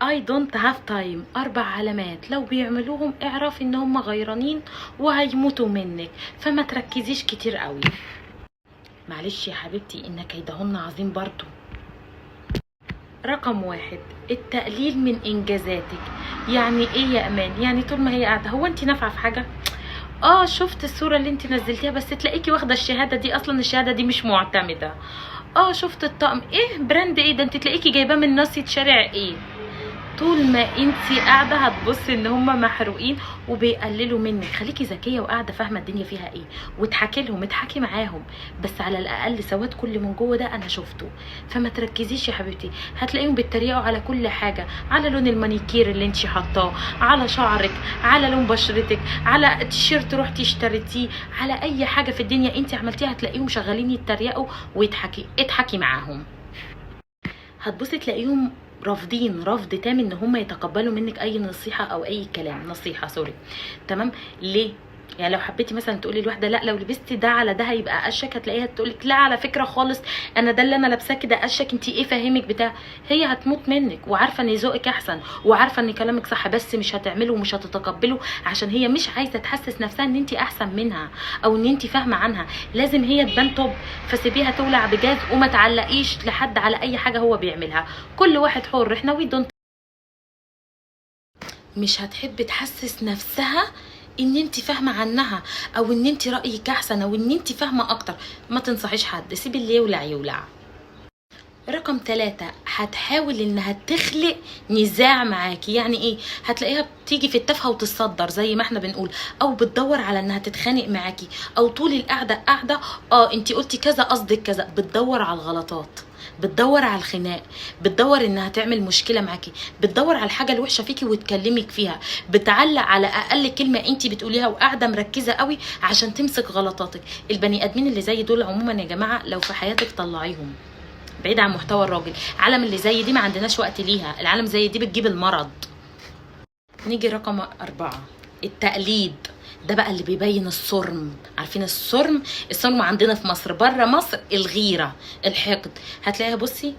I don't have time. 4 علامات لو بيعملوهم اعرف ان هم غيرانين وهيموتوا منك، فما تركزيش كتير قوي. معلش يا حبيبتي ان كيدهن عظيم برضو. رقم 1 التقليل من انجازاتك. يعني ايه يا امان؟ يعني طول ما هي قاعده هو انت نافعه في حاجه؟ شفت الصوره اللي انت نزلتيها بس تلاقيكي واخده الشهاده دي، اصلا الشهاده دي مش معتمده. شفت الطقم ايه براند ايه ده، انت تلاقيكي جايباه من ناصيه شارع ايه. طول ما انتي قاعده هتبصي ان هم محروقين وبيقللوا منك. خليكي ذكيه وقاعده فاهمه الدنيا فيها ايه، وتحكي لهم، اتحكي معاهم، بس على الاقل سواد كل من جوه ده انا شفته. فما تركزيش يا حبيبتي، هتلاقيهم بيتريقوا على كل حاجه، على لون المانيكير اللي انتي حاطاه، على شعرك، على لون بشرتك، على تيشيرت رحتي اشتريتيه، على اي حاجه في الدنيا انتي عملتيها هتلاقيهم شغالين يتريقوا. اتحكي معاهم. هتبصي تلاقيهم رافضين رفض تام ان هم يتقبلوا منك اي نصيحه او اي كلام. نصيحه سوري، تمام؟ ليه؟ يعني لو حبيتي مثلا تقولي لواحده لا لو لبستي ده على ده هيبقى اشك، هتلاقيها تقولك لا على فكره خالص انا ده اللي انا لابساكي ده اشك، انت ايه فاهمك بتاع. هي هتموت منك وعارفه ان ذوقك احسن وعارفه ان كلامك صح، بس مش هتعمله ومش هتتقبله عشان هي مش عايزه تحسس نفسها ان انت احسن منها او ان انت فاهمه عنها. لازم هي تبان توب، فسيبيها تولع بجاز وما تعلقيش لحد على اي حاجه هو بيعملها. كل واحد حر، احنا وي دونت. مش هتحب تحسس نفسها ان انت فاهمه عنها او ان انت رايك احسن او ان انت فاهمه اكتر. ما تنصحيش حد، سيبي اللي يولع يولع. رقم 3 هتحاول انها تخلق نزاع معاكي. يعني ايه؟ هتلاقيها بتيجي في التافهه وتتصدر زي ما احنا بنقول، او بتدور على انها تتخانق معاكي، او طول القعده قاعده انت قلتي كذا قصدك كذا. بتدور على الغلطات، بتدور على الخناق، بتدور انها تعمل مشكله معاكي، بتدور على الحاجه الوحشه فيكي وتكلمك فيها، بتعلق على اقل كلمه انت بتقوليها وقاعده مركزه قوي عشان تمسك غلطاتك. البني ادمين اللي زي دول عموما يا جماعه لو في حياتك طلعيهم بعيد عن محتوى الراجل. العالم اللي زي دي ما عندناش وقت ليها، العالم زي دي بتجيب المرض. نيجي رقم 4 التقليد. ده بقى اللي بيبين الصرم. عارفين الصرم؟ الصرم عندنا في مصر، بره مصر الغيره، الحقد. هتلاقيها بصي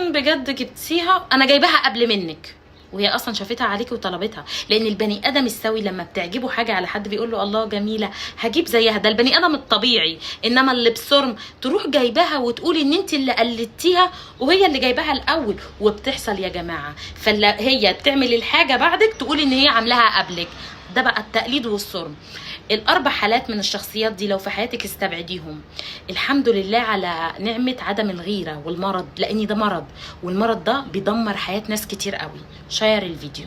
بجد جبتيها، انا جايباها قبل منك، وهي اصلا شافتها عليكي وطلبتها. لان البني ادم السوي لما بتعجبه حاجه على حد بيقول له الله جميله هجيب زيها، ده البني ادم الطبيعي. انما اللي بصرم تروح جايباها وتقولي ان انت اللي قلدتيها وهي اللي جايباها الاول. وبتحصل يا جماعه، فهي بتعمل الحاجه بعدك تقولي ان هي عاملاها قبلك. ده بقى التقليد والصرم. ال4 حالات من الشخصيات دي لو في حياتك استبعديهم. الحمد لله على نعمة عدم الغيرة والمرض، لان ده مرض، والمرض ده بيدمر حياة ناس كتير قوي. شير الفيديو.